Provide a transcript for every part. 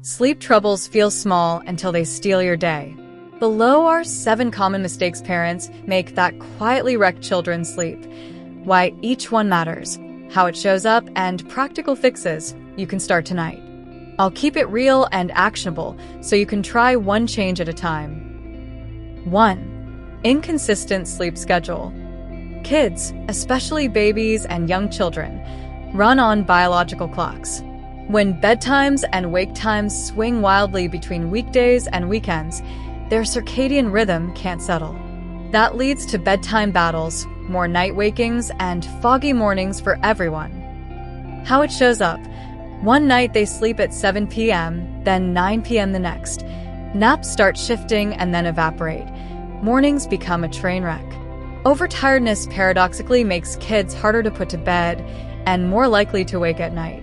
Sleep troubles feel small until they steal your day. Below are 7 common mistakes parents make that quietly wreck children's sleep. Why each one matters, how it shows up, and practical fixes you can start tonight. I'll keep it real and actionable so you can try one change at a time. 1. Inconsistent sleep schedule. Kids, especially babies and young children, run on biological clocks. When bedtimes and wake times swing wildly between weekdays and weekends, their circadian rhythm can't settle. That leads to bedtime battles, more night wakings, and foggy mornings for everyone. How it shows up. One night they sleep at 7 p.m., then 9 p.m. the next. Naps start shifting and then evaporate. Mornings become a train wreck. Overtiredness paradoxically makes kids harder to put to bed and more likely to wake at night.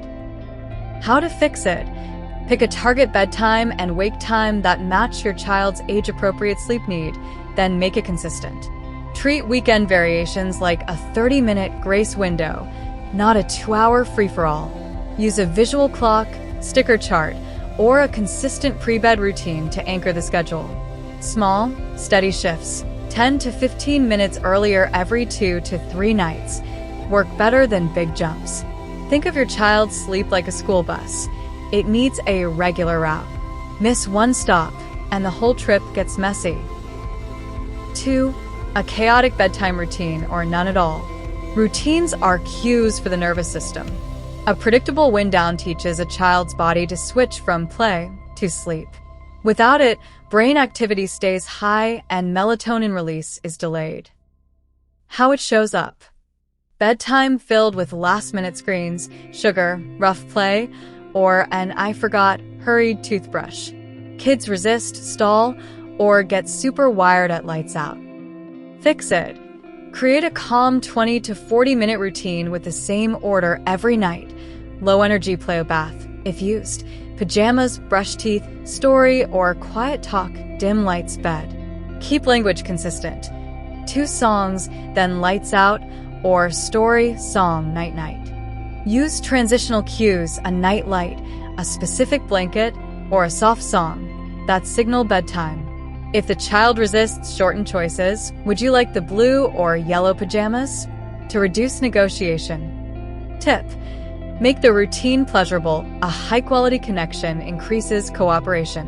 How to fix it? Pick a target bedtime and wake time that match your child's age-appropriate sleep need, then make it consistent. Treat weekend variations like a 30-minute grace window, not a 2-hour free-for-all. Use a visual clock, sticker chart, or a consistent pre-bed routine to anchor the schedule. Small, steady shifts, 10 to 15 minutes earlier every 2 to 3 nights, work better than big jumps. Think of your child's sleep like a school bus. It needs a regular route. Miss one stop, and the whole trip gets messy. 2. A chaotic bedtime routine or none at all. Routines are cues for the nervous system. A predictable wind down teaches a child's body to switch from play to sleep. Without it, brain activity stays high and melatonin release is delayed. How it shows up. Bedtime filled with last-minute screens, sugar, rough play, or an I forgot, hurried toothbrush. Kids resist, stall, or get super wired at lights out. Fix it. Create a calm 20 to 40-minute routine with the same order every night. Low-energy play or bath, if used. Pajamas, brush teeth, story, or quiet talk, dim lights, bed. Keep language consistent. 2 songs, then lights out, or story, song, night-night. Use transitional cues, a night light, a specific blanket, or a soft song that signal bedtime. If the child resists shortened choices, would you like the blue or yellow pajamas? To reduce negotiation. Tip: make the routine pleasurable. A high-quality connection increases cooperation.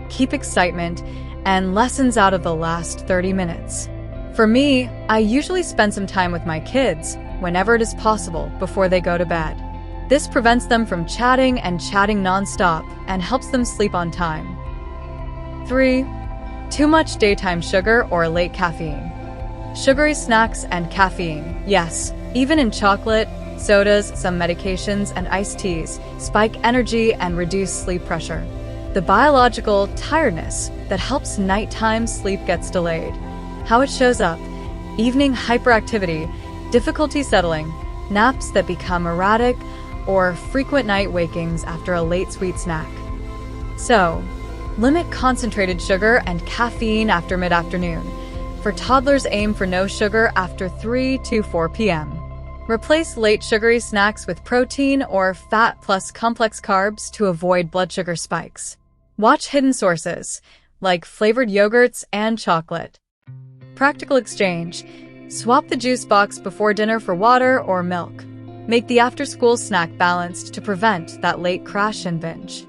Keep excitement and lessons out of the last 30 minutes. For me, I usually spend some time with my kids, whenever it is possible, before they go to bed. This prevents them from chatting and chatting non-stop and helps them sleep on time. 3. Too much daytime sugar or late caffeine. Sugary snacks and caffeine, yes, even in chocolate, sodas, some medications, and iced teas, spike energy and reduce sleep pressure. The biological tiredness that helps nighttime sleep gets delayed. How it shows up: evening hyperactivity, difficulty settling, naps that become erratic, or frequent night wakings after a late sweet snack. So, limit concentrated sugar and caffeine after mid-afternoon. For toddlers, aim for no sugar after 3 to 4 p.m. Replace late sugary snacks with protein or fat plus complex carbs to avoid blood sugar spikes. Watch hidden sources, like flavored yogurts and chocolate. Practical exchange: swap the juice box before dinner for water or milk. Make the after-school snack balanced to prevent that late crash and binge.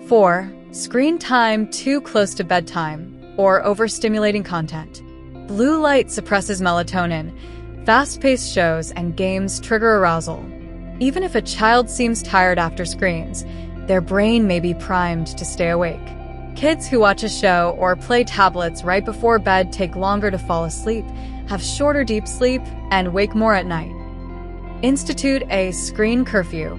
4. Screen time too close to bedtime or overstimulating content. Blue light suppresses melatonin. Fast-paced shows and games trigger arousal. Even if a child seems tired after screens, their brain may be primed to stay awake. Kids who watch a show or play tablets right before bed take longer to fall asleep, have shorter deep sleep, and wake more at night. Institute a screen curfew.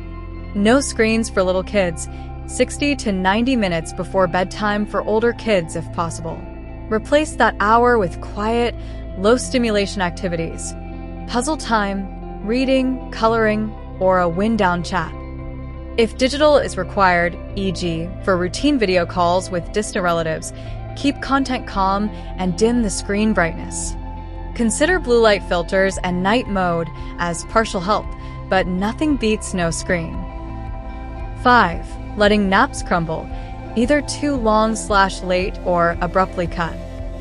No screens for little kids, 60 to 90 minutes before bedtime for older kids if possible. Replace that hour with quiet, low-stimulation activities. Puzzle time, reading, coloring, or a wind-down chat. If digital is required, e.g., for routine video calls with distant relatives, keep content calm and dim the screen brightness. Consider blue light filters and night mode as partial help, but nothing beats no screen. 5. letting naps crumble, either too long/late or abruptly cut.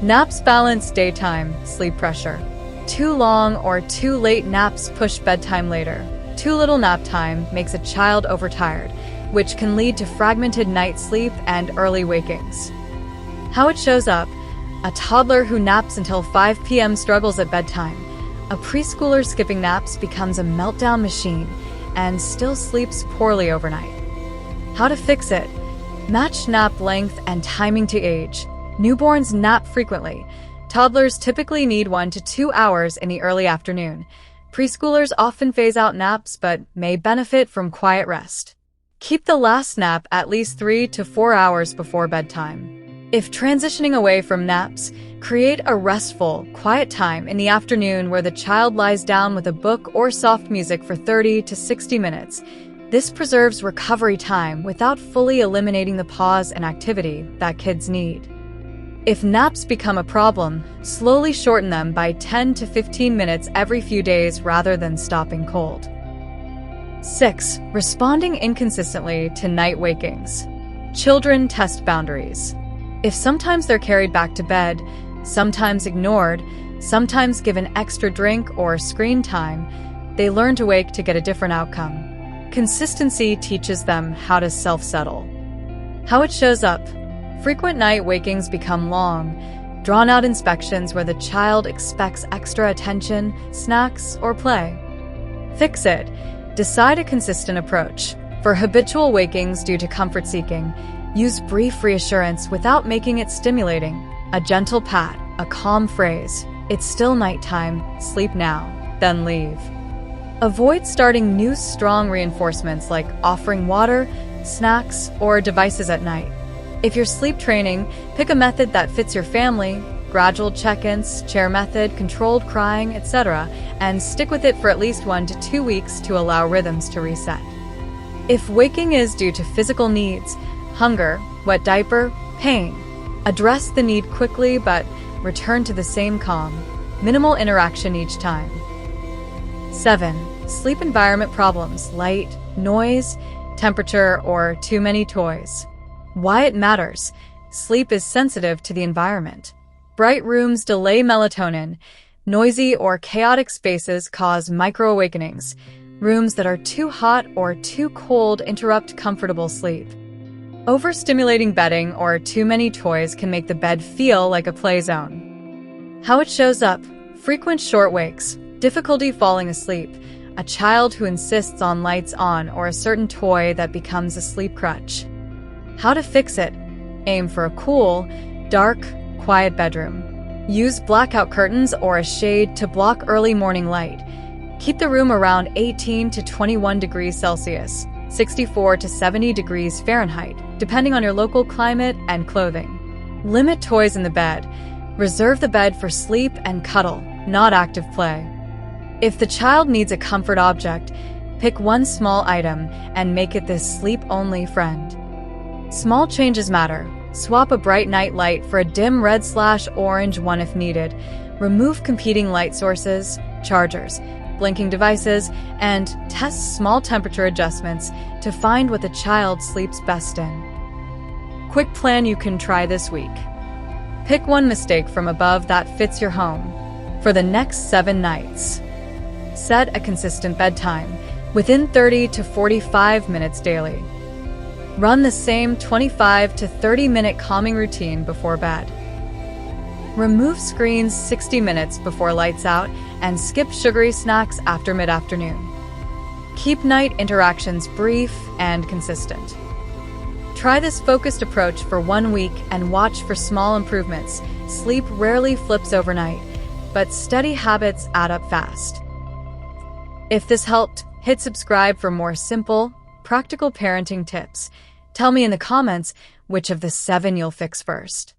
Naps balance daytime sleep pressure. Too long or too late naps push bedtime later. Too little nap time makes a child overtired, which can lead to fragmented night sleep and early wakings. How it shows up: a toddler who naps until 5 p.m. struggles at bedtime. A preschooler skipping naps becomes a meltdown machine and still sleeps poorly overnight. How to fix it: match nap length and timing to age. Newborns nap frequently. Toddlers typically need 1 to 2 hours in the early afternoon. Preschoolers often phase out naps but may benefit from quiet rest. Keep the last nap at least 3 to 4 hours before bedtime. If transitioning away from naps, create a restful, quiet time in the afternoon where the child lies down with a book or soft music for 30 to 60 minutes. This preserves recovery time without fully eliminating the pause and activity that kids need. If naps become a problem, slowly shorten them by 10 to 15 minutes every few days rather than stopping cold. 6. Responding inconsistently to night wakings. Children test boundaries. If sometimes they're carried back to bed, sometimes ignored, sometimes given extra drink or screen time, they learn to wake to get a different outcome. Consistency teaches them how to self-settle. How it shows up: frequent night wakings become long, drawn-out inspections where the child expects extra attention, snacks, or play. Fix it: decide a consistent approach. For habitual wakings due to comfort seeking, use brief reassurance without making it stimulating. A gentle pat, a calm phrase, "It's still nighttime, sleep now," then leave. Avoid starting new strong reinforcements like offering water, snacks, or devices at night. If you're sleep training, pick a method that fits your family: gradual check-ins, chair method, controlled crying, etc., and stick with it for at least 1 to 2 weeks to allow rhythms to reset. If waking is due to physical needs, hunger, wet diaper, pain, address the need quickly but return to the same calm, minimal interaction each time. 7. Sleep environment problems: light, noise, temperature, or too many toys. Why it matters: sleep is sensitive to the environment. Bright rooms delay melatonin. Noisy or chaotic spaces cause micro-awakenings. Rooms that are too hot or too cold interrupt comfortable sleep. Overstimulating bedding or too many toys can make the bed feel like a play zone. How it shows up: frequent short wakes, difficulty falling asleep, a child who insists on lights on, or a certain toy that becomes a sleep crutch. How to fix it: aim for a cool, dark, quiet bedroom. Use blackout curtains or a shade to block early morning light. Keep the room around 18 to 21 degrees Celsius, 64 to 70 degrees Fahrenheit, depending on your local climate and clothing. Limit toys in the bed. Reserve the bed for sleep and cuddle, not active play. If the child needs a comfort object, pick one small item and make it this sleep-only friend. Small changes matter. Swap a bright night light for a dim red/orange one if needed. Remove competing light sources, chargers, blinking devices, and test small temperature adjustments to find what the child sleeps best in. Quick plan you can try this week. Pick one mistake from above that fits your home. For the next 7 nights, set a consistent bedtime within 30 to 45 minutes daily. Run the same 25 to 30-minute calming routine before bed. Remove screens 60 minutes before lights out and skip sugary snacks after mid-afternoon. Keep night interactions brief and consistent. Try this focused approach for 1 week and watch for small improvements. Sleep rarely flips overnight, but steady habits add up fast. If this helped, hit subscribe for more simple, practical parenting tips. Tell me in the comments which of the 7 you'll fix first.